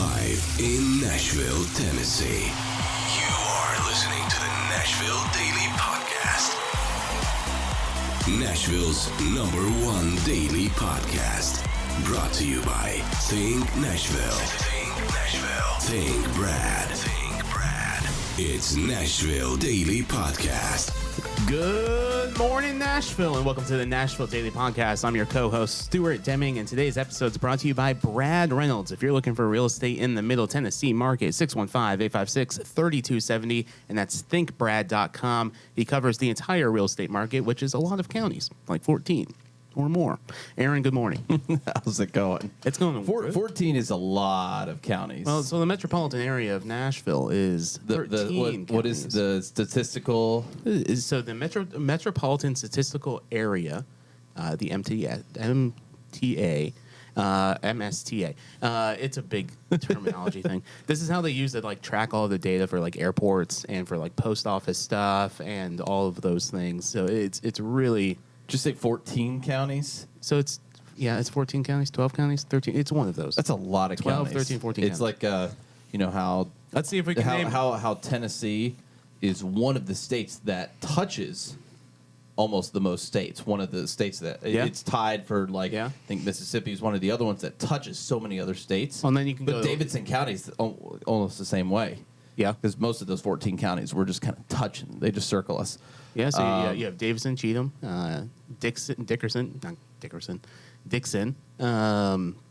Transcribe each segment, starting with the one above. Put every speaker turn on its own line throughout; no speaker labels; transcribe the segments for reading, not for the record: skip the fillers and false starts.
Live in Nashville, Tennessee. You are listening to the Nashville Daily Podcast. Nashville's #1 daily podcast. Brought to you by Think Nashville. Think Nashville. Think Brad. Think Brad. It's Nashville Daily Podcast.
Good morning, Nashville, and welcome to the Nashville Daily Podcast. I'm your co-host, Stuart Deming, and today's episode is brought to you by Brad Reynolds. If you're looking for real estate in the Middle Tennessee market, 615-856-3270, and that's thinkbrad.com. He covers the entire real estate market, which is a lot of counties, like 14 or more. Aaron, good morning.
How's it going?
It's going good.
14 is a lot of counties.
Well, so the metropolitan area of Nashville is 13
what is the statistical?
So the metropolitan statistical area, the MSTA. It's a big terminology thing. This is how they use it, like track all the data for like airports and for like post office stuff and all of those things. So it's really.
Just say 14 counties?
So it's 14 counties, 12 counties, 13. It's one of those.
That's a lot of
12,
counties.
13, 14
It's
counties.
like, how...
Let's see if we can name...
How Tennessee is one of the states that touches almost the most states. One of the states that...
Yeah.
It's tied for, I think Mississippi is one of the other ones that touches so many other states.
Well, and then you can
but
go...
Davidson County is almost the same way.
Yeah.
Because most of those 14 counties, we're just kind of touching. They just circle us.
Yeah, so you have Davidson, Cheatham, Dixon,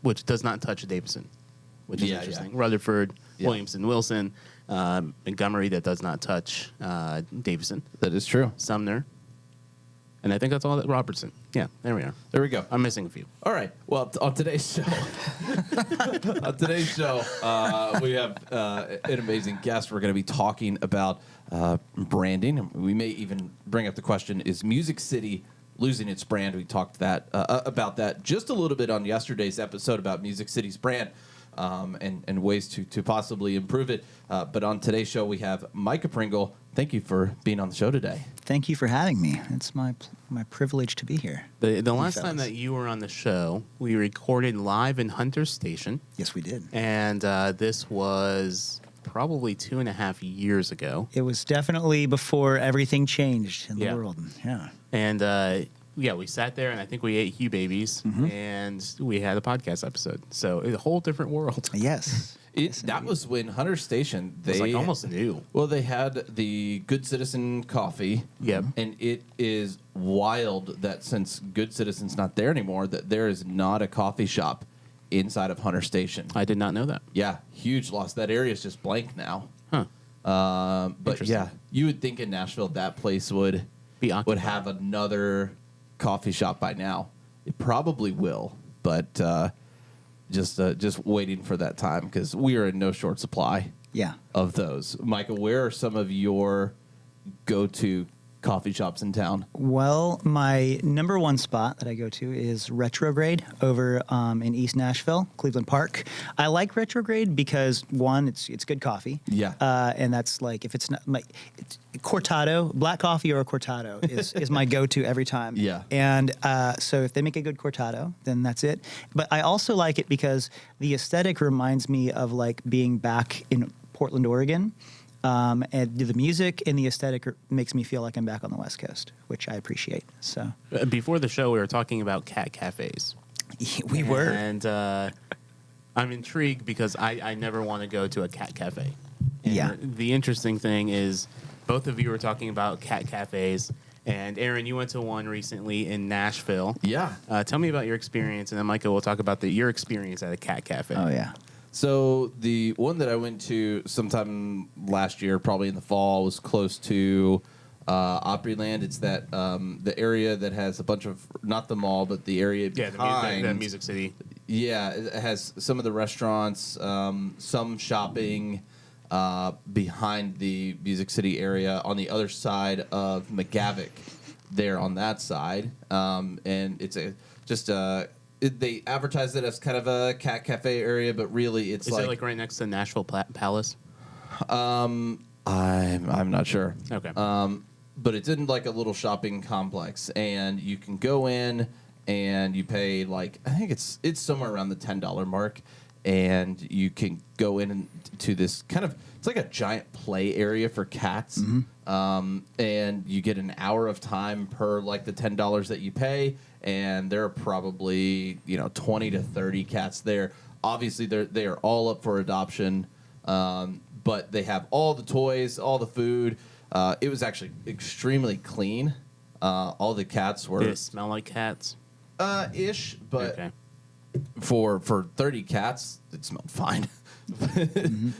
which does not touch Davidson, which is interesting.
Yeah.
Rutherford, Williamson, Wilson, Montgomery, that does not touch Davidson.
That is true.
Sumner, and I think that's all that. Robertson. Yeah, there we are.
There we go.
I'm missing a few.
All right. Well, on today's show, we have an amazing guest. We're going to be talking about branding. We may even bring up the question: is Music City losing its brand? We talked about that just a little bit on yesterday's episode about Music City's brand and ways to possibly improve it. But on today's show, we have Micah Pringle. Thank you for being on the show today.
Thank you for having me. It's my privilege to be here.
The last time that you were on the show, we recorded live in Hunter Station.
Yes, we did.
And this was probably 2.5 years ago.
It was definitely before everything changed in the world. Yeah.
And we sat there, and I think we ate Hugh Babies, and we had a podcast episode. So a whole different world.
Yes.
That was when Hunter Station,
It was like almost new.
Well, they had the Good Citizen coffee.
Yep.
And it is wild that since Good Citizen's not there anymore, that there is not a coffee shop inside of Hunter Station.
I did not know that.
Yeah, huge loss. That area is just blank now.
Huh.
But yeah, you would think in Nashville that place would have another coffee shop by now. It probably will, but just waiting for that time because we are in no short supply.
Yeah.
Of those. Micah, where are some of your go-to coffee shops in town?
Well, my number one spot that I go to is Retrograde over in East Nashville, Cleveland Park. I like Retrograde because, one, it's good coffee.
Yeah.
And that's like, if it's not it's cortado, black coffee or a cortado is my go-to every time.
Yeah.
And so if they make a good cortado, then that's it. But I also like it because the aesthetic reminds me of like being back in Portland, Oregon. And the music and the aesthetic makes me feel like I'm back on the West Coast, which I appreciate. So
Before the show, we were talking about cat cafes.
We were.
And I'm intrigued because I never want to go to a cat cafe. And
Yeah.
The interesting thing is both of you were talking about cat cafes. And Aaron, you went to one recently in Nashville.
Yeah.
Tell me about your experience, and then Micah will talk about your experience at a cat cafe.
Oh, yeah.
So the one that I went to sometime last year, probably in the fall, was close to Opryland. It's that the area that has a bunch of, not the mall, but the area behind.
The Music City.
Yeah, it has some of the restaurants, some shopping behind the Music City area on the other side of McGavick there on that side. And it's they advertise it as kind of a cat cafe area, but really it's
Is it like right next to Nashville Palace?
I'm not sure.
Okay.
But it's in like a little shopping complex, and you can go in and you pay like I think it's somewhere around the $10 mark, and you can go into this kind of, it's like a giant play area for cats. And you get an hour of time per like the $10 that you pay, and there are probably 20 to 30 cats there. Obviously, they are all up for adoption, but they have all the toys, all the food. It was actually extremely clean. All the cats were...
Did it smell like cats?
Ish, but
Okay.
for 30 cats, it smelled fine.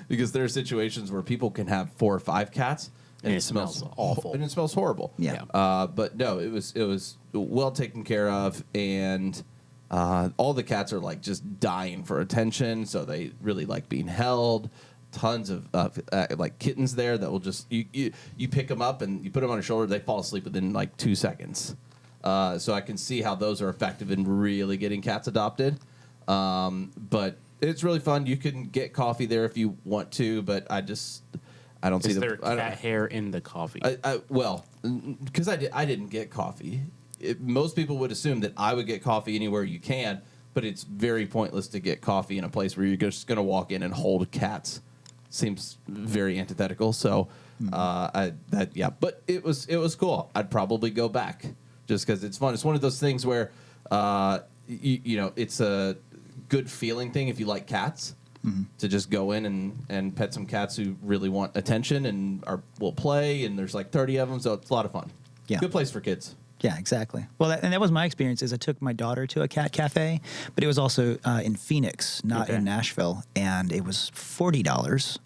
Because there are situations where people can have 4 or 5 cats, and it smells awful. And it smells horrible.
Yeah.
But no, it was well taken care of, and all the cats are like just dying for attention, so they really like being held. Tons of like kittens there that will just you pick them up and you put them on your shoulder, they fall asleep within like 2 seconds. So I can see how those are effective in really getting cats adopted. But it's really fun. You can get coffee there if you want to, but I don't see
Is there cat hair in the coffee?
Well, because I didn't get coffee. Most people would assume that I would get coffee anywhere you can, but it's very pointless to get coffee in a place where you're just going to walk in and hold cats. Seems very antithetical. So, but it was cool. I'd probably go back just because it's fun. It's one of those things where, it's a good feeling thing if you like cats to just go in and pet some cats who really want attention and will play. And there's like 30 of them, so it's a lot of fun.
Yeah.
Good place for kids.
Yeah, exactly. Well, that was my experience. Is I took my daughter to a cat cafe, but it was also in Phoenix, not in Nashville, and it was $40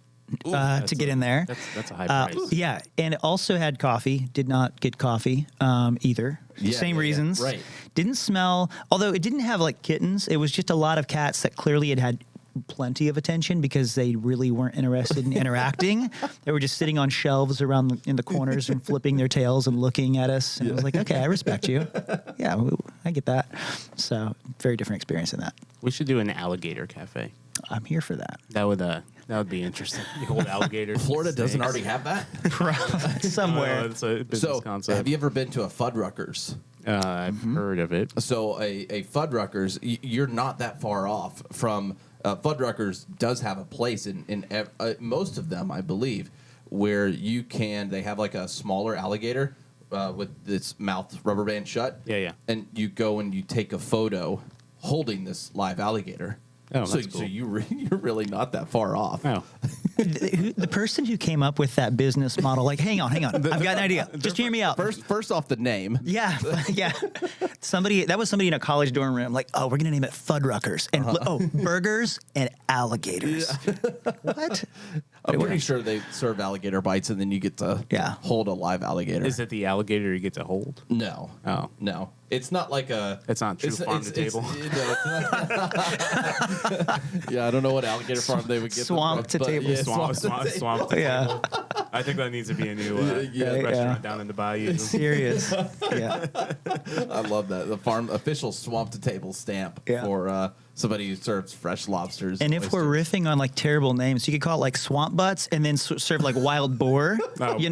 to get in there.
That's a high price.
Yeah, and it also had coffee. Did not get coffee either. Same reasons.
Right.
Didn't smell. Although it didn't have like kittens. It was just a lot of cats that clearly had plenty of attention because they really weren't interested in interacting. They were just sitting on shelves around in the corners and flipping their tails and looking at us. And I was like, okay, I respect you. Yeah, I get that. So very different experience in that.
We should do an alligator cafe.
I'm here for that.
That would be interesting. You hold alligators.
Florida doesn't already have that?
Somewhere.
It's a business concept.
Have you ever been to a Fuddruckers?
I've heard of it.
So a Fuddruckers, you're not that far off from... Fuddruckers does have a place in most of them, I believe, where they have like a smaller alligator with its mouth rubber band shut.
Yeah.
And you go and you take a photo holding this live alligator.
Oh, that's cool.
So you're really not that far off.
Oh.
The person who came up with that business model, like, hang on, I've got an idea. Just hear me out.
First off, the name.
Yeah. That was somebody in a college dorm room, like, oh, we're going to name it Fuddruckers. And, burgers and alligators. What?
I'm pretty sure they serve alligator bites, and then you get to hold a live alligator.
Is it the alligator you get to hold?
No.
Oh.
No. It's not like a...
It's not true farm to table.
Yeah, I don't know what alligator farm they would get.
Swamp to table.
Yeah, swamp to table.
Yeah.
I think that needs to be a new restaurant down in the bayou.
Serious. Yeah.
I love that. The farm official swamp to table stamp for somebody who serves fresh lobsters.
And if we're riffing on like terrible names, you could call it like swamp butts and then serve like wild boar,
like the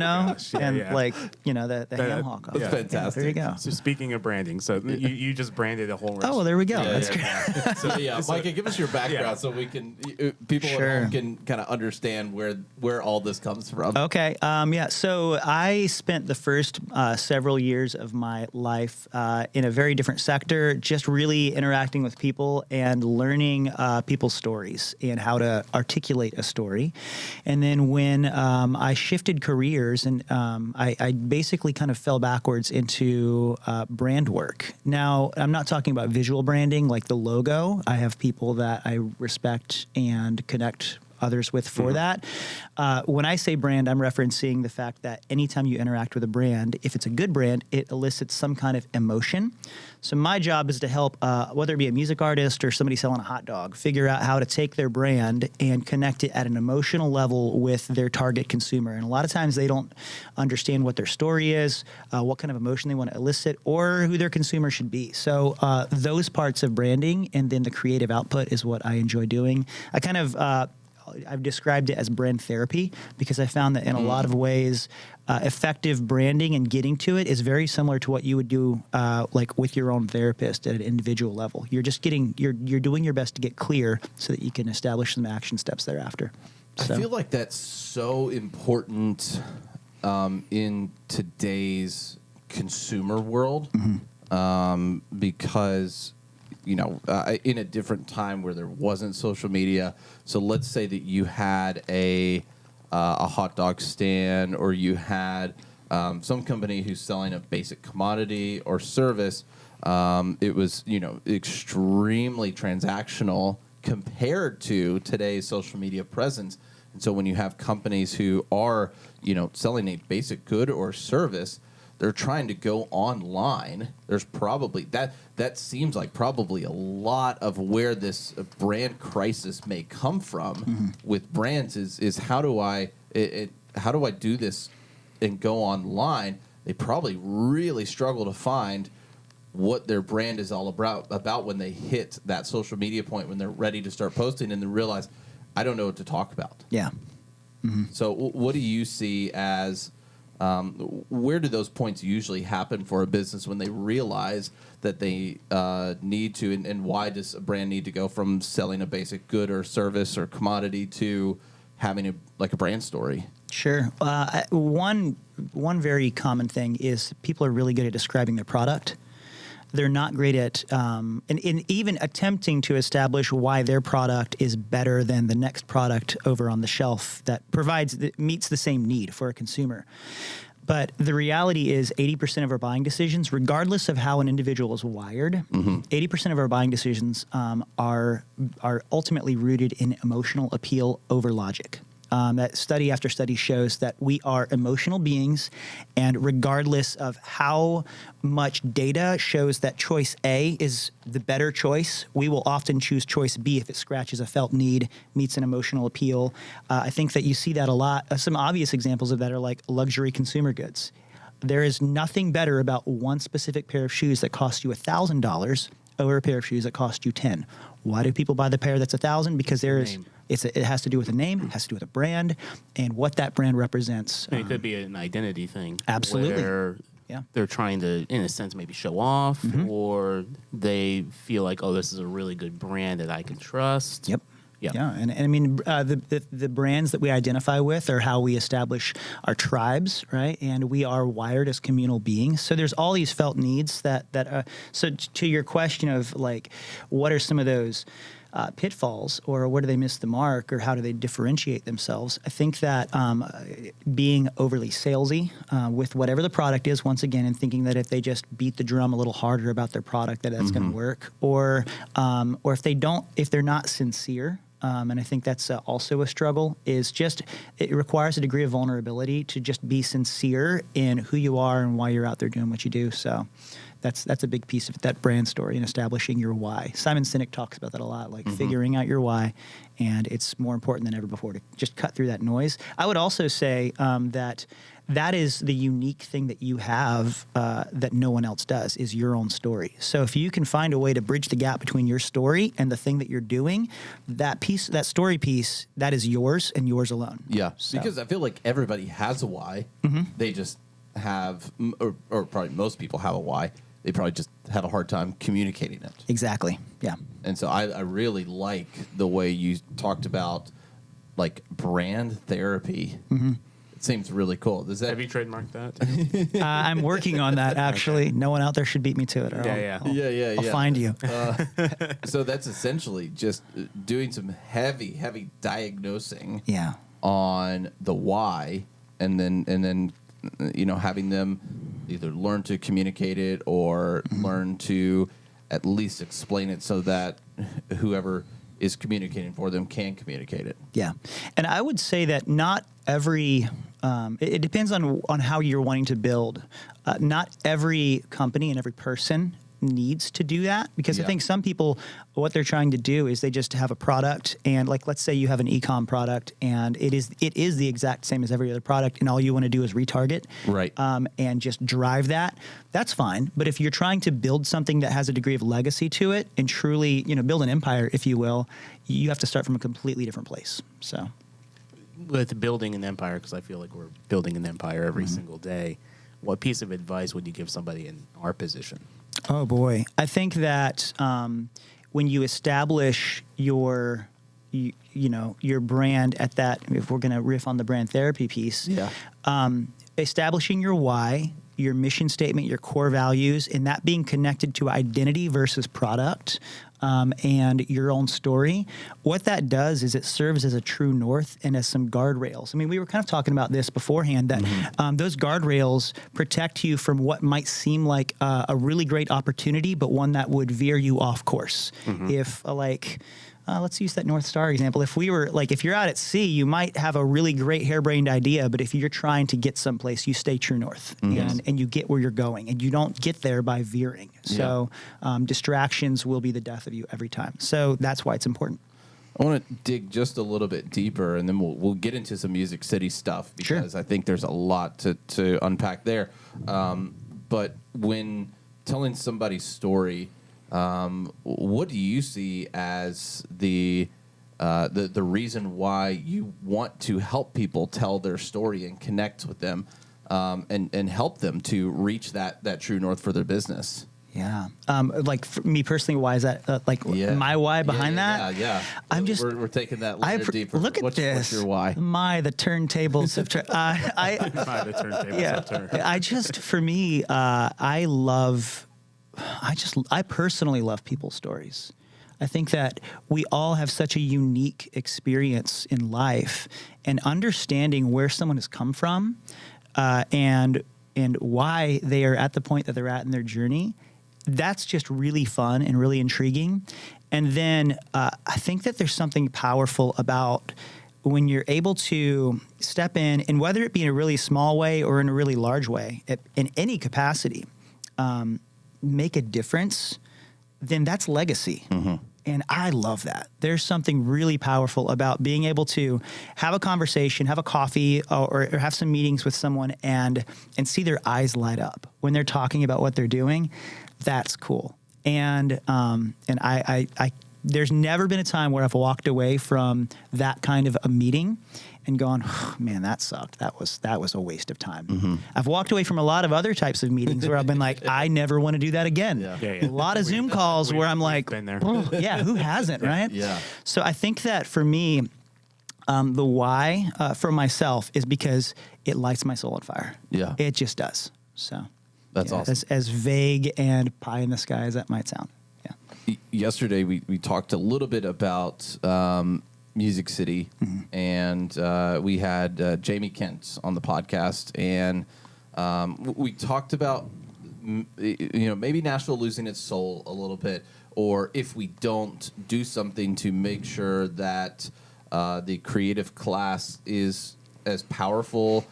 ham hock.
That's fantastic.
There you go.
So speaking of branding, so you just branded a whole restaurant.
Oh, well, there we go.
Yeah,
That's great.
So Micah, give us your background so we can people at home can kind of understand where all this comes from.
Okay. So I spent the first several years of my life in a very different sector, just really interacting with people and learning people's stories and how to articulate a story. And then when I shifted careers and I basically kind of fell backwards into brand work. Now, I'm not talking about visual branding like the logo. I have people that I respect and connect others with for that. When I say brand, I'm referencing the fact that anytime you interact with a brand, if it's a good brand, it elicits some kind of emotion. So my job is to help, whether it be a music artist or somebody selling a hot dog, figure out how to take their brand and connect it at an emotional level with their target consumer. And a lot of times they don't understand what their story is, what kind of emotion they want to elicit, or who their consumer should be. So those parts of branding and then the creative output is what I enjoy doing. I kind of I've described it as brand therapy because I found that in a lot of ways, effective branding and getting to it is very similar to what you would do like with your own therapist at an individual level. You're just you're doing your best to get clear so that you can establish some action steps thereafter. So.
I feel like that's so important in today's consumer world because, in a different time where there wasn't social media. So let's say that you had a hot dog stand or you had some company who's selling a basic commodity or service. It was, extremely transactional compared to today's social media presence. And so when you have companies who are, selling a basic good or service, they're trying to go online. There's probably that seems like probably a lot of where this brand crisis may come from with brands is how do I do this and go online? They probably really struggle to find what their brand is all about when they hit that social media point, when they're ready to start posting and then realize, I don't know what to talk about.
Yeah.
So what do you see as, where do those points usually happen for a business when they realize that they need to, and why does a brand need to go from selling a basic good or service or commodity to having a brand story?
Sure. One very common thing is people are really good at describing their product. They're not great at in even attempting to establish why their product is better than the next product over on the shelf that meets the same need for a consumer. But the reality is 80% of our buying decisions, regardless of how an individual is wired, 80% of our buying decisions are ultimately rooted in emotional appeal over logic. That study after study shows that we are emotional beings, and regardless of how much data shows that choice A is the better choice, we will often choose choice B if it scratches a felt need, meets an emotional appeal. I think that you see that a lot. Some obvious examples of that are like luxury consumer goods. There is nothing better about one specific pair of shoes that costs you $1,000 over a pair of shoes that cost you $10. Why do people buy the pair that's $1,000? Because it has to do with a name, it has to do with a brand, and what that brand represents.
It could be an identity thing.
Absolutely.
Where they're trying to, in a sense, maybe show off, or they feel like, oh, this is a really good brand that I can trust.
Yep. Yeah, and I mean, the brands that we identify with are how we establish our tribes, right? And we are wired as communal beings. So there's all these felt needs so to your question of like, what are some of those pitfalls, or where do they miss the mark, or how do they differentiate themselves? I think that being overly salesy with whatever the product is, once again, and thinking that if they just beat the drum a little harder about their product, that's going to work, or if they're not sincere. And I think that's also a struggle, is just it requires a degree of vulnerability to just be sincere in who you are and why you're out there doing what you do. So that's a big piece of that brand story and establishing your why. Simon Sinek talks about that a lot, like figuring out your why, and it's more important than ever before to just cut through that noise. I would also say that is the unique thing that you have that no one else does, is your own story. So if you can find a way to bridge the gap between your story and the thing that you're doing, that story piece, that is yours and yours alone.
Yeah, so. Because I feel like everybody has a why. They just have, or probably most people have a why. They probably just have a hard time communicating it.
Exactly, yeah.
And so I really like the way you talked about like brand therapy. It seems really cool.
Have you trademarked that?
I'm working on that, actually. No one out there should beat me to it. I'll find you.
So that's essentially just doing some heavy diagnosing on the why, and then having them either learn to communicate it or learn to at least explain it so that whoever is communicating for them can communicate it.
Yeah. And I would say that not every it depends on how you're wanting to build. Not every company and every person needs to do that, because I
Yeah.
think some people, what they're trying to do is they just have a product, and like, let's say you have an e-com product and it is the exact same as every other product, and all you want to do is retarget,
Right.
and just drive that. That's fine. But if you're trying to build something that has a degree of legacy to it and truly, build an empire, if you will, you have to start from a completely different place. So,
With building an empire, because I feel like we're building an empire every single day, what piece of advice would you give somebody in our position?
oh boy, I think that when you establish your brand at that, if we're going to riff on the brand therapy piece, establishing your why, your mission statement, your core values, and that being connected to identity versus product, and your own story, what that does is it serves as a true north and as some guardrails. I mean, we were kind of talking about this beforehand, that those guardrails protect you from what might seem like a really great opportunity, but one that would veer you off course. If let's use that North Star example. If you're out at sea, you might have a really great harebrained idea, but if you're trying to get someplace, you stay true north, and you get where you're going, and you don't get there by veering. So distractions will be the death of you every time. So that's why it's important.
I want to dig just a little bit deeper, and then we'll get into some Music City stuff, because I think there's a lot to unpack there. But when telling somebody's story, what do you see as the reason why you want to help people tell their story and connect with them, and help them to reach that true north for their business?
Yeah. Like for me personally, why is that? My why behind that?
Yeah. We're taking that a little deeper.
Look at this.
What's your why?
The turntables have turned. For me, I personally love people's stories. I think that we all have such a unique experience in life, and understanding where someone has come from, and why they are at the point that they're at in their journey. That's just really fun and really intriguing. And then I think that there's something powerful about when you're able to step in, and whether it be in a really small way or in a really large way, in any capacity, make a difference, then that's legacy. And I love that. There's something really powerful about being able to have a conversation, have a coffee, or have some meetings with someone and see their eyes light up when they're talking about what they're doing. That's cool. And I there's never been a time where I've walked away from that kind of a meeting and gone, oh, man, that sucked. That was a waste of time. I've walked away from a lot of other types of meetings where I've been like, I never want to do that again. A lot of Zoom calls where I'm like,
been there.
Oh, yeah, who hasn't, right?
Yeah.
So I think that for me, the why for myself is because it lights my soul on fire.
Yeah.
It just does. So
That's awesome.
As vague and pie in the sky as that might sound. Yeah.
Yesterday, we talked a little bit about Music City, and we had Jamie Kent on the podcast, and we talked about maybe Nashville losing its soul a little bit, or if we don't do something to make sure that the creative class is as powerful.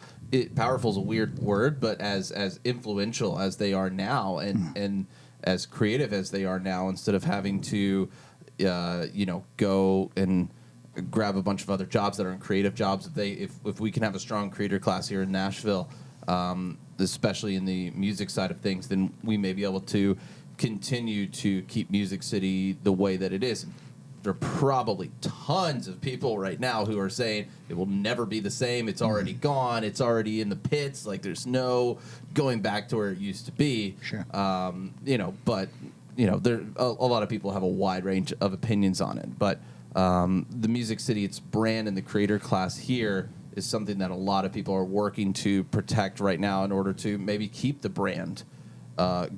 Powerful is a weird word, but as influential as they are now, and as creative as they are now, instead of having to go and grab a bunch of other jobs that are in creative jobs. If we can have a strong creator class here in Nashville, especially in the music side of things, then we may be able to continue to keep Music City the way that it is. There are probably tons of people right now who are saying it will never be the same. It's already gone. It's already in the pits. Like, there's no going back to where it used to be.
Sure.
But there a lot of people have a wide range of opinions on it. But the Music City, its brand, and the creator class here is something that a lot of people are working to protect right now in order to maybe keep the brand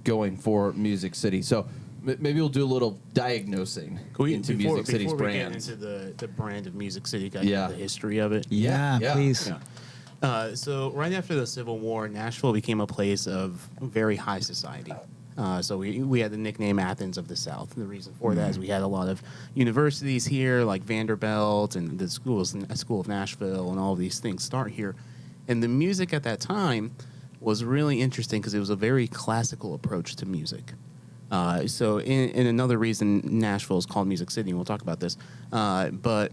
going for Music City. So maybe we'll do a little diagnosing into Music City's brand.
Before we get into the brand of Music City,
Yeah.
the history of it.
Yeah, please.
Yeah. So right after the Civil War, Nashville became a place of very high society. So we had the nickname Athens of the South. And the reason for that is we had a lot of universities here, like Vanderbilt and the School of Nashville, and all of these things start here. And the music at that time was really interesting because it was a very classical approach to music. So in another reason Nashville is called Music City, and we'll talk about this, but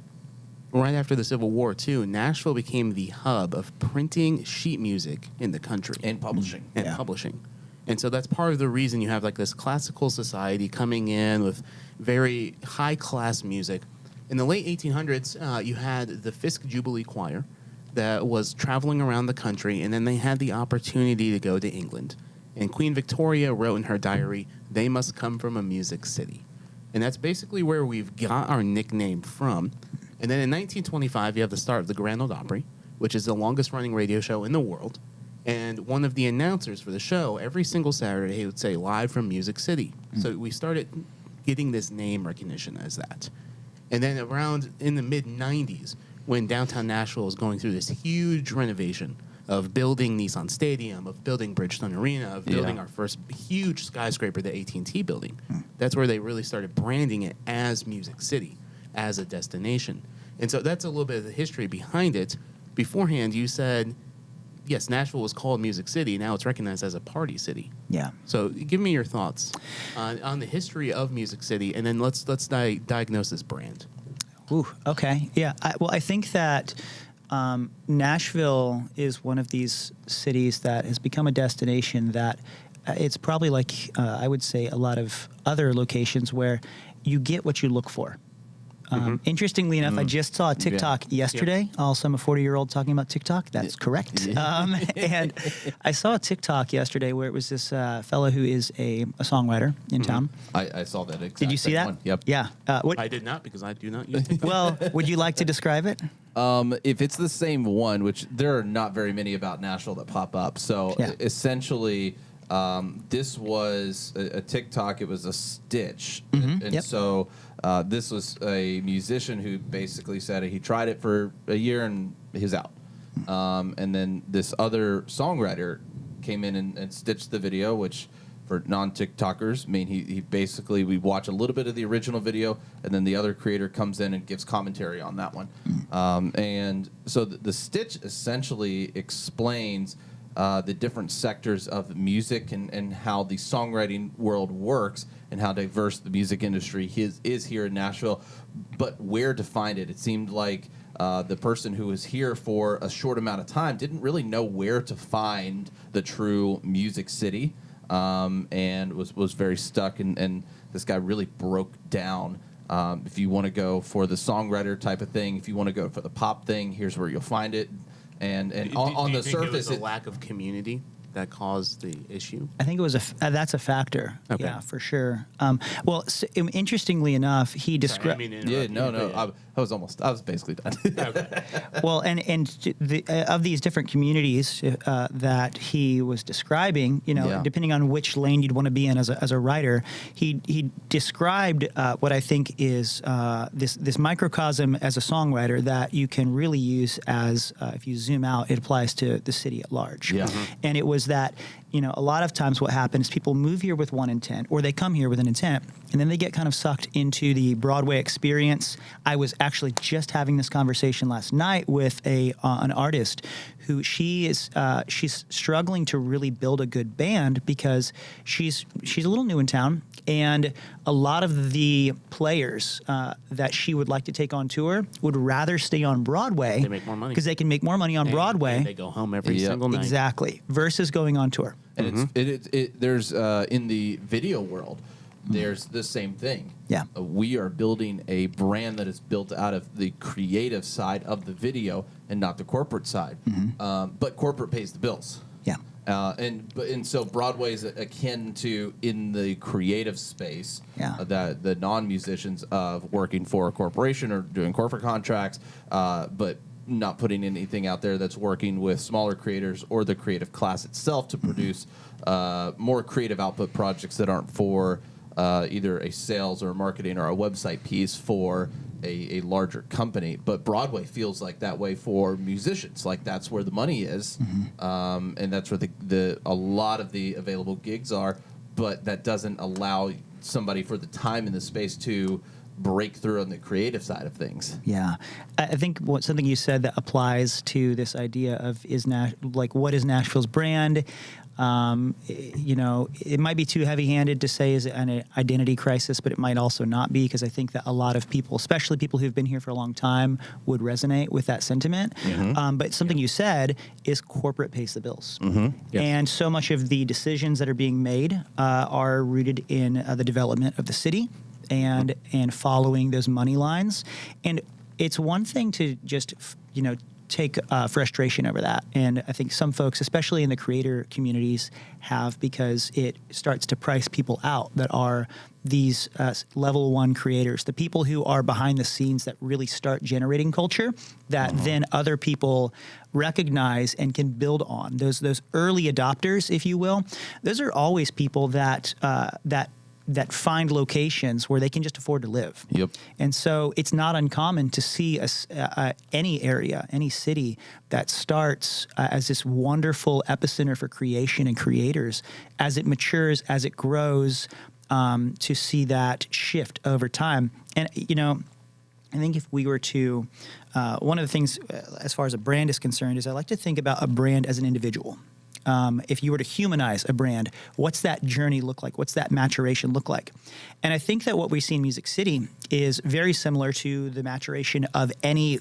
right after the Civil War, too, Nashville became the hub of printing sheet music in the country.
And publishing.
And publishing. And so that's part of the reason you have like this classical society coming in with very high-class music. In the late 1800s, you had the Fisk Jubilee Choir that was traveling around the country, and then they had the opportunity to go to England. And Queen Victoria wrote in her diary, "They must come from a music city." And that's basically where we've got our nickname from. And then in 1925, you have the start of the Grand Ole Opry, which is the longest-running radio show in the world. And one of the announcers for the show, every single Saturday, he would say, "Live from Music City." So we started getting this name recognition as that. And then around in the mid-'90s, when downtown Nashville was going through this huge renovation of building Nissan Stadium, of building Bridgestone Arena, of building our first huge skyscraper, the AT&T building, that's where they really started branding it as Music City, as a destination. And so that's a little bit of the history behind it. Beforehand, you said, yes, Nashville was called Music City. Now it's recognized as a party city.
Yeah.
So give me your thoughts on the history of Music City, and then let's diagnose this brand.
Ooh, okay. Yeah. I think that Nashville is one of these cities that has become a destination that it's probably like, I would say, a lot of other locations where you get what you look for. Interestingly enough, I just saw a TikTok yesterday. Also, I'm a 40-year-old talking about TikTok. That's correct. And I saw a TikTok yesterday where it was this fellow who is a songwriter in town.
I saw that exact
Did you see that?
one. Yep.
Yeah.
I did not, because I do not use TikTok.
Well, would you like to describe it?
If it's the same one, which there are not very many about Nashville that pop up. So essentially, this was a TikTok. It was a stitch. And so this was a musician who basically said he tried it for a year and he's out. And then this other songwriter came in and stitched the video, which for non-TikTokers, I mean, he basically, we watch a little bit of the original video, and then the other creator comes in and gives commentary on that one. And so the stitch essentially explains the different sectors of music and how the songwriting world works and how diverse the music industry is here in Nashville, but where to find it. It seemed like the person who was here for a short amount of time didn't really know where to find the true music city, and was very stuck, and this guy really broke down. If you want to go for the songwriter type of thing, if you want to go for the pop thing, here's where you'll find it. And on the surface,
it was a lack of community that caused the issue?
I think it was that's a factor. Okay. Yeah, for sure. Interestingly enough, he described.
I was basically done.
Okay. Well, and of these different communities that he was describing, depending on which lane you'd want to be in as a writer, he described what I think is this microcosm as a songwriter that you can really use as, if you zoom out, it applies to the city at large.
Yeah.
And it was that, a lot of times what happens, people move here with one intent, or they come here with an intent, and then they get kind of sucked into the Broadway experience. I was actually just having this conversation last night with an artist who she's struggling to really build a good band because she's a little new in town, and a lot of the players that she would like to take on tour would rather stay on Broadway.
They make more money
because they can make more money on Broadway.
And they go home every single night.
Exactly, versus going on tour.
And there's in the video world, there's the same thing.
Yeah.
We are building a brand that is built out of the creative side of the video and not the corporate side. But corporate pays the bills.
Yeah.
And so Broadway is akin to, in the creative space, that the non-musicians of working for a corporation or doing corporate contracts, but not putting anything out there that's working with smaller creators or the creative class itself to produce more creative output projects that aren't for either a sales or a marketing or a website piece for a larger company. But Broadway feels like that way for musicians. Like that's where the money is, and that's where a lot of the available gigs are. But that doesn't allow somebody for the time and the space to break through on the creative side of things.
Yeah. I think something you said that applies to this idea of what is Nashville's brand? It might be too heavy-handed to say is an identity crisis, but it might also not be, because I think that a lot of people, especially people who've been here for a long time, would resonate with that sentiment. But something you said is corporate pays the bills.
Yes.
And so much of the decisions that are being made are rooted in the development of the city and following those money lines. And it's one thing to just, take frustration over that. And I think some folks, especially in the creator communities, have, because it starts to price people out that are these level one creators, the people who are behind the scenes that really start generating culture that then other people recognize and can build on. Those early adopters, if you will, those are always people that find locations where they can just afford to live.
Yep.
And so it's not uncommon to see any area, any city that starts as this wonderful epicenter for creation and creators, as it matures, as it grows, to see that shift over time. And, I think if we were to, one of the things as far as a brand is concerned is I like to think about a brand as an individual. If you were to humanize a brand, what's that journey look like? What's that maturation look like? And I think that what we see in Music City is very similar to the maturation of any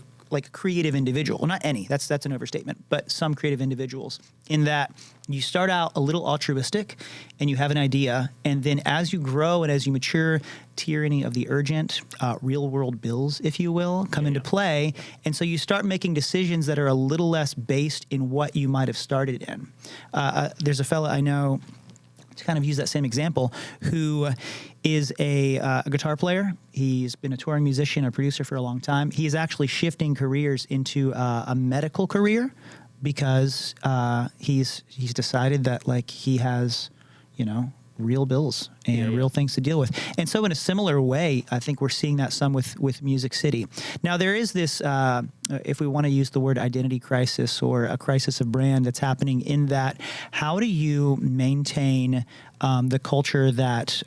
creative individual. Well, not any, that's an overstatement, but some creative individuals, in that you start out a little altruistic and you have an idea, and then as you grow and as you mature, tyranny of the urgent, real world bills, if you will, come into play. And so you start making decisions that are a little less based in what you might have started in. There's a fella I know, to kind of use that same example, who is a guitar player. He's been a touring musician, a producer for a long time. He is actually shifting careers into a medical career because he's decided that he has, real bills and real things to deal with. And so in a similar way, I think we're seeing that some with Music City. Now, there is this, if we want to use the word identity crisis or a crisis of brand that's happening, in that how do you maintain the culture that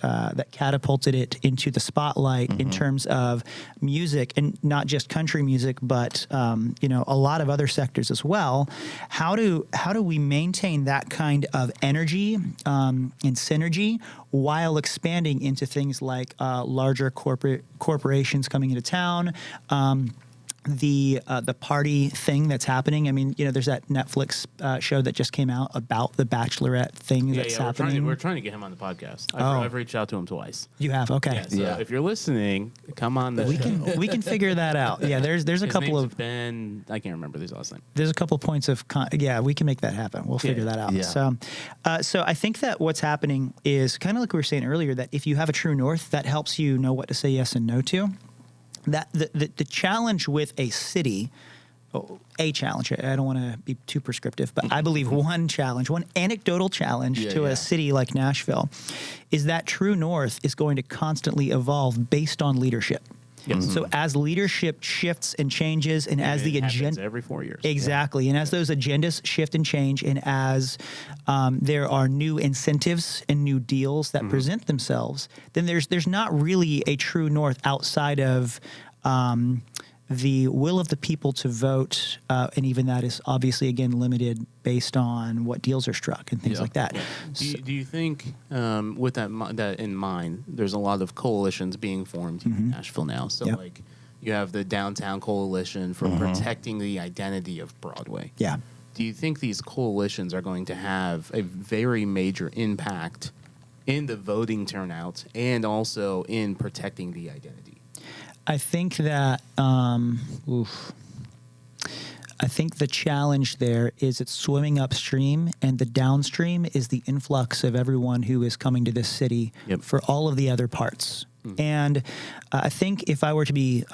catapulted it into the spotlight in terms of music, and not just country music, but a lot of other sectors as well. How do we maintain that kind of energy and synergy while expanding into things like larger corporations coming into town? The party thing that's happening. I mean, there's that Netflix show that just came out about the Bachelorette thing that's happening.
We're trying to get him on the podcast. I've reached out to him twice.
You have? Okay.
So if you're listening, come on.
We can figure that out. Yeah, there's a couple of
Ben. I can't remember his last name.
There's a couple points of we can make that happen. We'll figure that out.
Yeah.
So I think that what's happening is kind of like we were saying earlier, that if you have a true north, that helps you know what to say yes and no to. That the challenge with a city, I don't want to be too prescriptive, but I believe one anecdotal challenge to a city like Nashville is that true north is going to constantly evolve based on leadership.
Yes.
So as leadership shifts and changes, and as the agenda
every 4 years,
exactly, and as those agendas shift and change, and as there are new incentives and new deals that present themselves, then there's not really a true north outside of the will of the people to vote, and even that is obviously again limited based on what deals are struck and things like that.
Yeah. Do you think, with that in mind, there's a lot of coalitions being formed in Nashville now? So you have the Downtown Coalition for protecting the identity of Broadway.
Yeah.
Do you think these coalitions are going to have a very major impact in the voting turnout and also in protecting the identity?
I think that I think the challenge there is it's swimming upstream, and the downstream is the influx of everyone who is coming to this city for all of the other parts. And I think if I were to be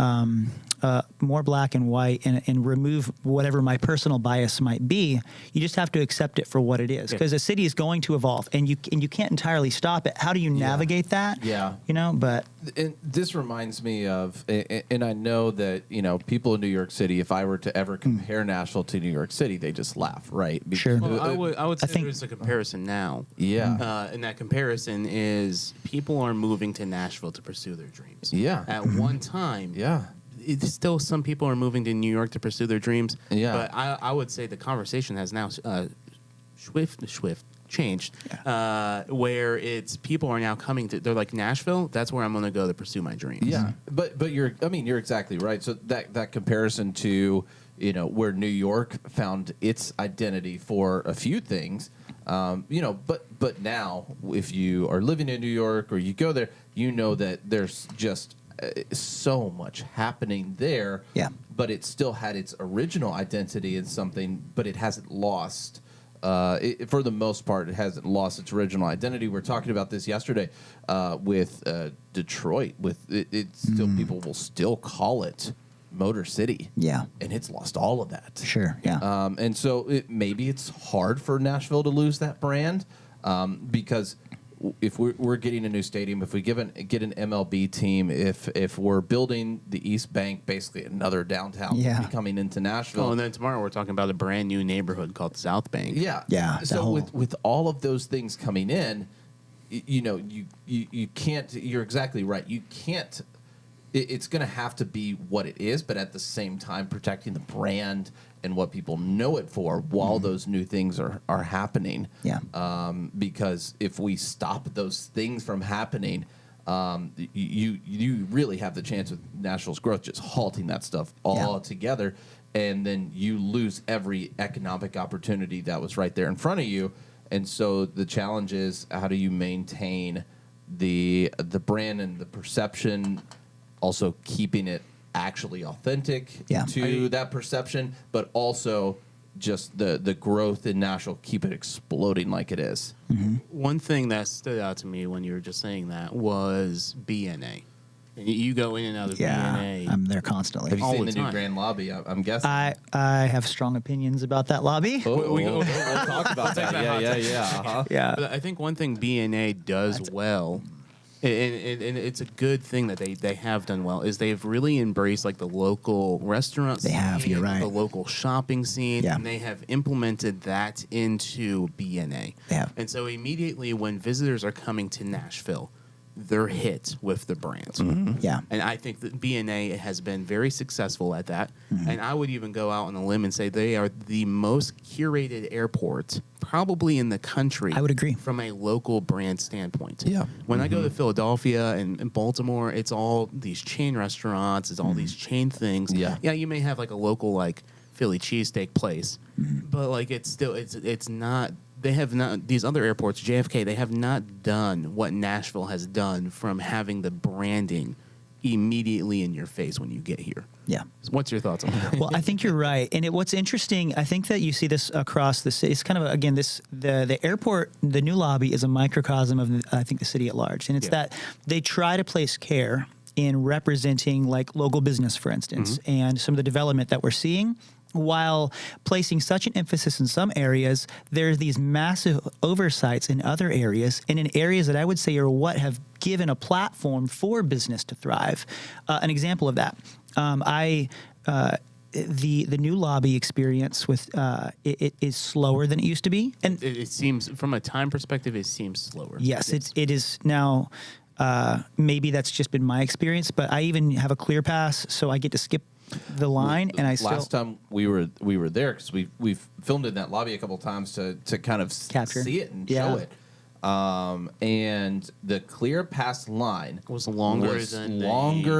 more black and white and remove whatever my personal bias might be, you just have to accept it for what it is, because a city is going to evolve, and you can't entirely stop it. How do you navigate that?
Yeah.
But
and this reminds me of, and I know that people in New York City, if I were to ever compare Nashville to New York City, they just laugh, right?
Sure.
Well, I would say there's a comparison now.
Yeah.
And that comparison is people are moving to Nashville to pursue their dreams.
Yeah.
At one time.
Yeah.
It's still some people are moving to New York to pursue their dreams.
Yeah.
But I would say the conversation has now changed, where it's people are now coming to. They're like Nashville. That's where I'm going to go to pursue my dreams.
Yeah, but you're exactly right. So that comparison to where New York found its identity for a few things, but now if you are living in New York or you go there, that there's just so much happening there.
Yeah.
But it still had its original identity in something, but it hasn't lost. For the most part, it hasn't lost its original identity. We were talking about this yesterday with Detroit. It's still people will still call it Motor City.
Yeah.
And it's lost all of that.
Sure. Yeah.
And so maybe it's hard for Nashville to lose that brand because if we're getting a new stadium, if we get an MLB team, if we're building the East Bank, basically another downtown coming into Nashville.
Oh, and then tomorrow we're talking about a brand new neighborhood called South Bank.
Yeah.
Yeah.
So with all of those things coming in, you can't. You're exactly right. You can't. It's going to have to be what it is, but at the same time protecting the brand and what people know it for while those new things are happening.
Yeah.
Because if we stop those things from happening, you really have the chance with Nashville's growth just halting that stuff all together, and then you lose every economic opportunity that was right there in front of you. And so the challenge is, how do you maintain the brand and the perception, also keeping it actually authentic to that perception, but also just the growth in Nashville, keep it exploding like it is.
Mm-hmm.
One thing that stood out to me when you were just saying that was BNA. And you go in and out of BNA.
I'm there constantly.
Have you
all
seen
the
the new
time.
Grand Lobby? I'm guessing.
I have strong opinions about that lobby.
We'll talk about that. Yeah.
Yeah.
But I think one thing BNA does well, and it's a good thing that they have done well, is they've really embraced like the local restaurant scene,
You're right.
the local shopping scene,
Yeah.
and they have implemented that into BNA.
They have.
And so immediately when visitors are coming to Nashville, they're hit with the brand.
Yeah.
And I think that BNA has been very successful at that.
Mm-hmm.
And I would even go out on a limb and say they are the most curated airport probably in the country.
I would agree.
From a local brand standpoint.
Yeah.
When I go to Philadelphia and Baltimore, it's all these chain restaurants, it's all these chain things.
Yeah.
Yeah, you may have like a local like Philly cheesesteak place, but like it's still it's not. They have not, these other airports, JFK, they have not done what Nashville has done from having the branding immediately in your face when you get here.
Yeah.
What's your thoughts on that?
Well, I think you're right, and what's interesting, I think that you see this across the city. It's kind of again the airport, the new lobby is a microcosm of I think the city at large, and it's that they try to place care in representing like local business, for instance, and some of the development that we're seeing. While placing such an emphasis in some areas, there's these massive oversights in other areas, and in areas that I would say are what have given a platform for business to thrive. An example of that, the new lobby experience with it is slower than it used to be, and
It seems, from a time perspective, it seems slower.
yes, it is now. Maybe that's just been my experience, but I even have a clear pass, so I get to skip the line, and I still.
Last time we were there because we've filmed in that lobby a couple of times to kind of
Capture.
see it and
Yeah.
show it. And the clear pass line
Was longer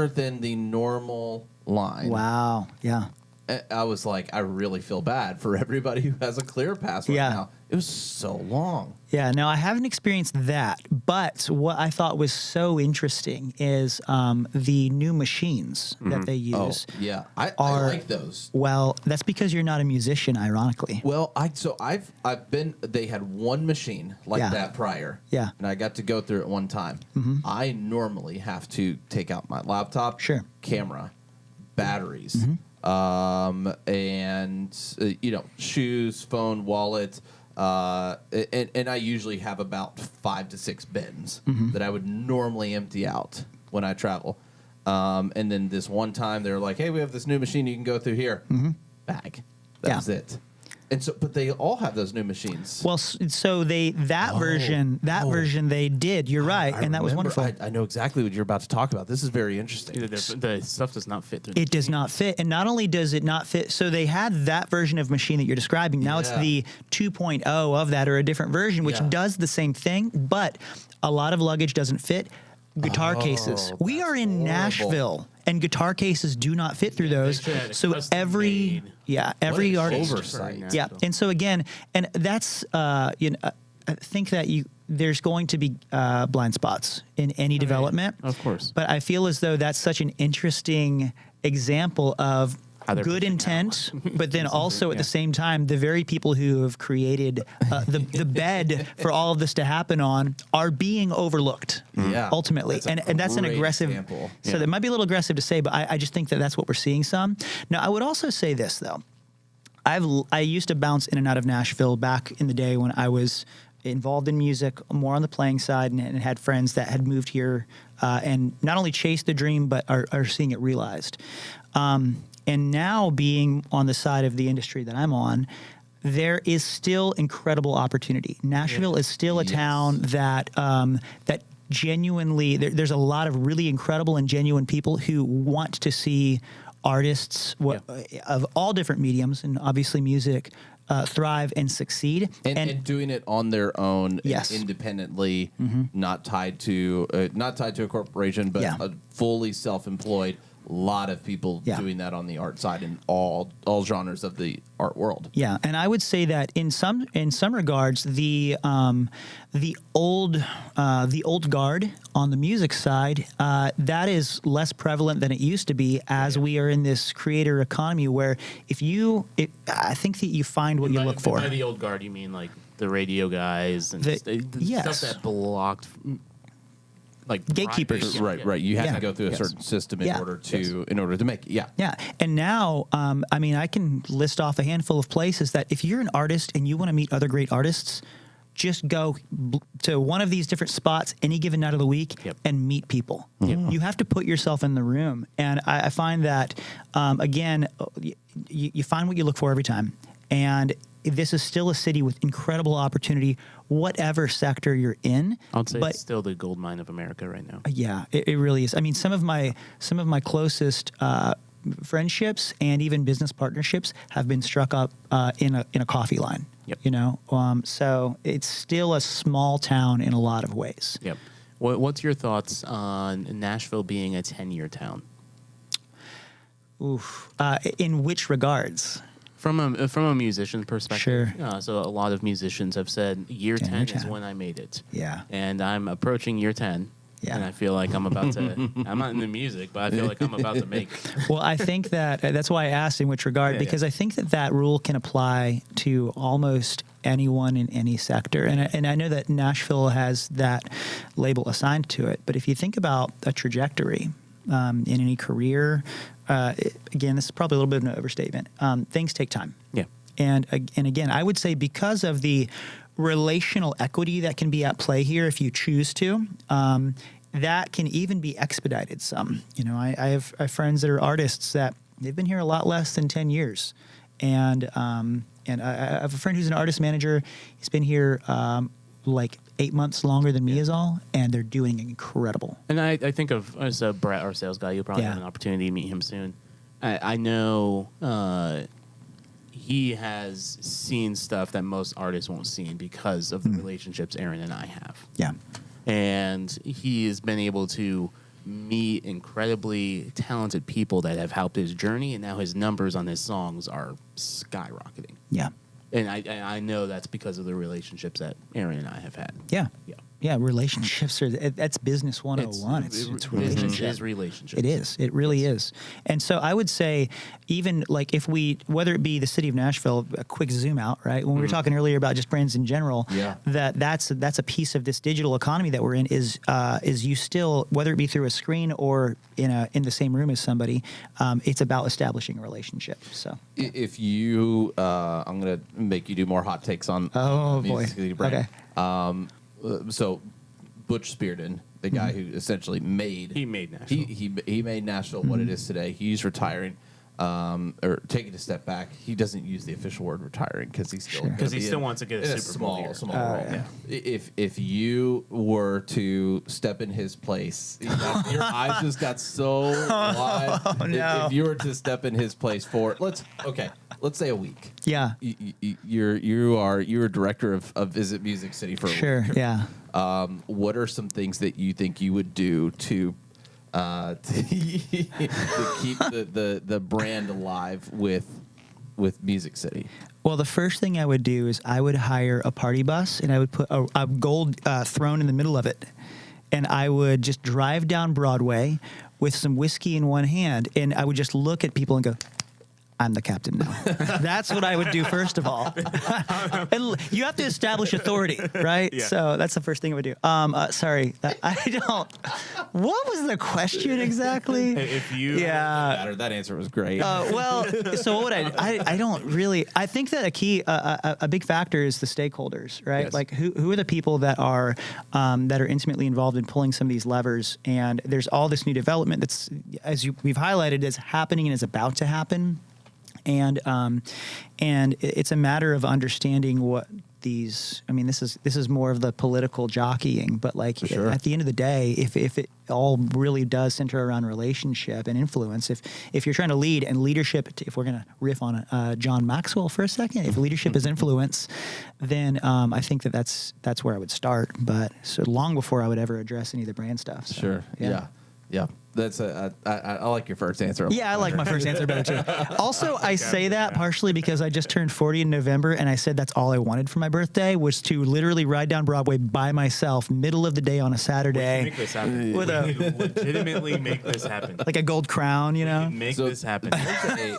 than the normal line.
Wow. Yeah.
I was like, I really feel bad for everybody who has a clear pass right
Yeah.
now. It was so long.
Yeah, no, I haven't experienced that, but what I thought was so interesting is the new machines that they use.
Oh, yeah. I
are-
like those.
Well, that's because you're not a musician, ironically.
Well, I've been. They had one machine like
Yeah.
that prior.
Yeah.
And I got to go through it one time. I normally have to take out my laptop,
Sure.
camera, batteries, and shoes, phone, wallet. And I usually have about 5 to 6 bins that I would normally empty out when I travel. And then this one time they were like, "Hey, we have this new machine you can go through here." Bag. That
Yeah.
was it. And so, but they all have those new machines.
Well, so that version they did. You're right, and that was
remember-
wonderful.
I know exactly what you're about to talk about. This is very interesting.
The stuff does not fit through.
It does not fit, and not only does it not fit, so they had that version of machine that you're describing. Now it's
Yeah.
the 2.0 of that, or a different version, which
Yeah.
does the same thing, but a lot of luggage doesn't fit. Guitar cases. We
that's
are in
horrible.
Nashville, and guitar cases do not fit through those.
should have
So
custom
every
made.
every
What an
artist.
oversight.
Yeah, and so again, and that's I think that there's going to be blind spots in any development,
Of course.
But I feel as though that's such an interesting example of
How they're
good
pushing
intent, but then also at
yeah.
the same time, the very people who have created the bed for all of this to happen on are being overlooked.
Yeah.
Ultimately,
That's a
and that's an
great
aggressive.
example.
So that might be a little aggressive to say, but I just think that that's what we're seeing some. Now, I would also say this though. I used to bounce in and out of Nashville back in the day when I was involved in music, more on the playing side, and had friends that had moved here and not only chased the dream, but are seeing it realized. And now being on the side of the industry that I'm on, there is still incredible opportunity. Nashville is still a town that that genuinely there's a lot of really incredible and genuine people who want to see artists of all different mediums and obviously music thrive and succeed.
And doing it on their own,
Yes.
independently, not tied to a corporation, but
Yeah.
fully self-employed. A lot of people
Yeah.
doing that on the art side in all genres of the art world.
Yeah, and I would say that in some regards, the old guard on the music side that is less prevalent than it used to be, as we are in this creator economy where I think that you find what you look for.
By the old guard, you mean like the radio guys and the
yes.
stuff that blocked, like
Gatekeepers.
Friday.
Right. You have
Yeah.
to go through a
Yes.
certain system in
Yeah.
order to make it. Yeah.
Yeah, and now, I mean, I can list off a handful of places that if you're an artist and you want to meet other great artists, just go to one of these different spots any given night of the week and meet people. You have to put yourself in the room, and I find that again, you find what you look for every time, and this is still a city with incredible opportunity, whatever sector you're in.
I'd say
but
it's still the gold mine of America right now.
yeah, it really is. I mean, some of my closest friendships and even business partnerships have been struck up in a coffee line.
Yep.
You know, so it's still a small town in a lot of ways.
Yep. What's your thoughts on Nashville being a 10-year town?
Oof. In which regards?
From a musician's perspective,
Sure.
So a lot of musicians have said year
10-year
10 is
town.
when I made it.
Yeah.
And I'm approaching year 10.
Yeah.
And I feel like I'm about to. I'm not in the music, but I feel like I'm about to make it.
Well, I think that's why I asked in which regard, because I think that rule can apply to almost anyone in any sector. And I know that Nashville has that label assigned to it. But if you think about a trajectory in any career, again, this is probably a little bit of an overstatement. Things take time.
Yeah.
And again, I would say because of the relational equity that can be at play here if you choose to, that can even be expedited some. You know, I have friends that are artists that they've been here a lot less than 10 years. And I have a friend who's an artist manager. He's been here like 8 months longer than me is all, and they're doing incredible.
And I think of as a Brett, our sales guy, you'll probably have an opportunity to meet him soon. I know he has seen stuff that most artists won't see because of the relationships Aaron and I have.
Yeah.
And he has been able to meet incredibly talented people that have helped his journey, and now his numbers on his songs are skyrocketing.
Yeah.
And I know that's because of the relationships that Aaron and I have had.
Yeah.
Yeah.
Yeah, relationships that's business 101. It's
business
relationship.
is relationships.
It is. It really is. And so I would say, even like if whether it be the city of Nashville, a quick zoom out, right? When we were talking earlier about just brands in general, that's a piece of this digital economy that we're in. Is you still, whether it be through a screen or in the same room as somebody, it's about establishing a relationship. So
If you, I'm gonna make you do more hot takes on.
Oh, boy.
Music City brand.
Okay.
So Butch Spearden, the guy who essentially made
He made Nashville.
He made Nashville what it is today. He's retiring. or taking a step back, he doesn't use the official word retiring because he's still
because he still wants to get a Super Bowl here.
small role. Yeah. If you were to step in his place, your eyes just got so wide.
Oh, no.
If you were to step in his place for let's say a week.
Yeah.
You're director of Visit Music City for a
Sure.
week.
Yeah.
What are some things that you think you would do to keep the brand alive with Music City?
Well, the first thing I would do is I would hire a party bus and I would put a gold throne in the middle of it. And I would just drive down Broadway with some whiskey in one hand. And I would just look at people and go, I'm the captain now. That's what I would do first of all. And you have to establish authority, right?
Yeah.
So that's the first thing I would do. Sorry, I don't. What was the question exactly?
If you
That answer was great.
Well, so what would I don't really. I think that a big factor is the stakeholders, right?
Yes.
Like who are the people that are intimately involved in pulling some of these levers? And there's all this new development that's, we've highlighted, is happening and is about to happen. And it's a matter of understanding what these. I mean, this is more of the political jockeying, but like
sure.
at the end of the day, if it all really does center around relationship and influence, if you're trying to lead and leadership, if we're gonna riff on John Maxwell for a second, if leadership is influence, then I think that's where I would start. But so long before I would ever address any of the brand stuff. So,
Sure. Yeah. That's I like your first answer.
Yeah, I like my first answer better too. Also, I say that partially because I just turned 40 in November, and I said that's all I wanted for my birthday was to literally ride down Broadway by myself, middle of the day on a Saturday,
make this happen.
with
legitimately make this happen.
like a gold crown, you know.
Make this happen.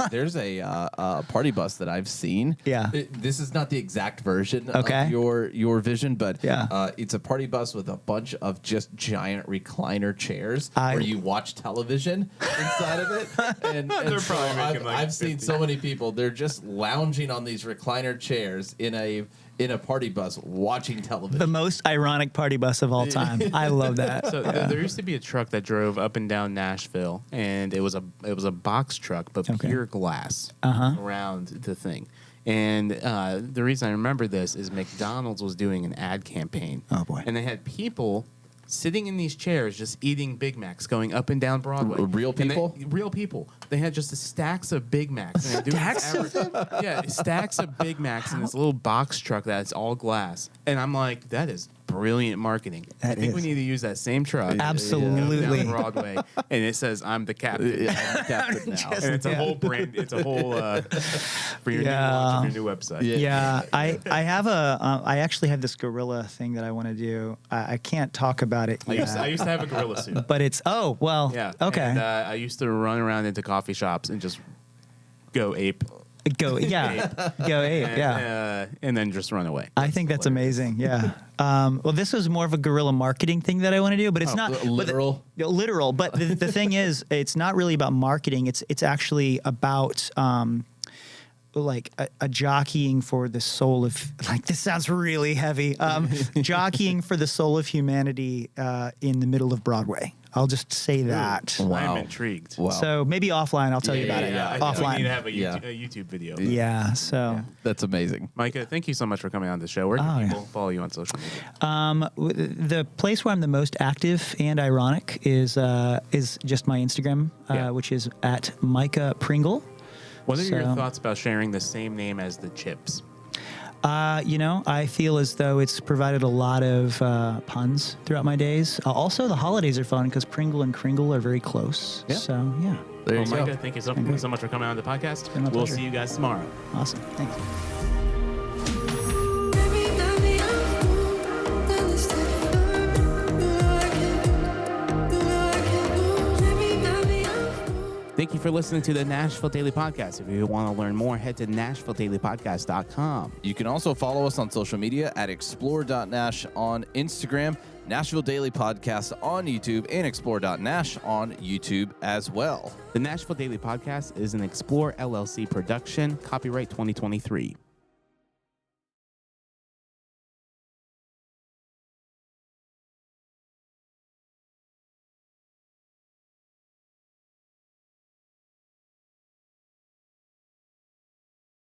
There's a party bus that I've seen.
Yeah.
This is not the exact version
Okay.
of your vision, but
Yeah.
it's a party bus with a bunch of just giant recliner chairs where you watch television inside of it. And
They're
so
probably making like
I've seen
50.
so many people. They're just lounging on these recliner chairs in a party bus watching television.
The most ironic party bus of all time. I love that.
So there used to be a truck that drove up and down Nashville, and it was a box truck, but
Okay.
pure glass around the thing. And the reason I remember this is McDonald's was doing an ad campaign.
Oh, boy.
And they had people sitting in these chairs just eating Big Macs going up and down Broadway.
Real
And
people?
real people. They had just stacks of Big Macs. And
Stacks of
them? Yeah, stacks of Big Macs in this little box truck that's all glass. And I'm like, that is brilliant marketing. I
That
think we
is.
need to use that same truck.
Absolutely.
Down Broadway. And it says, I'm the captain.
I'm the captain now.
Just-
And it's a
Yeah.
whole brand. It's a whole for your new
Yeah.
launch of your new website.
Yeah, I have I actually have this gorilla thing that I want to do. I can't talk about it
I
yet.
used to have a gorilla suit.
But it's
Yeah.
okay.
And, I used to run around into coffee shops and just go ape.
Go ape, yeah.
And then just run away.
I think that's amazing. Yeah. Well, this was more of a guerrilla marketing thing that I want to do, but it's not
literal.
literal. But the thing is, it's not really about marketing. It's actually about like a jockeying for the soul of, like, this sounds really heavy. Jockeying for the soul of humanity in the middle of Broadway. I'll just say that.
I'm intrigued.
Wow.
So maybe offline, I'll tell you about it.
I think we
Offline.
need to have a
Yeah.
YouTube video.
Yeah. So.
That's amazing.
Micah, thank you so much for coming on the show. Where
Oh,
can
yeah.
people follow you on social media?
The place where I'm the most active and ironic is just my Instagram,
Yeah.
which is at Micah Pringle.
What are your
So-
thoughts about sharing the same name as the chips?
I feel as though it's provided a lot of puns throughout my days. Also, the holidays are fun because Pringle and Kringle are very close.
Yeah.
So, yeah.
There
Well,
you
Micah,
go.
thank you so much for coming on the podcast.
been my
We'll
pleasure.
see you guys tomorrow.
Awesome. Thanks.
Thank you for listening to the Nashville Daily Podcast. If you want to learn more, head to NashvilleDailyPodcast.com.
You can also follow us on social media at explore.nash on Instagram, Nashville Daily Podcast on YouTube, and explore.nash on YouTube as well.
The Nashville Daily Podcast is an Explore LLC production, copyright 2023.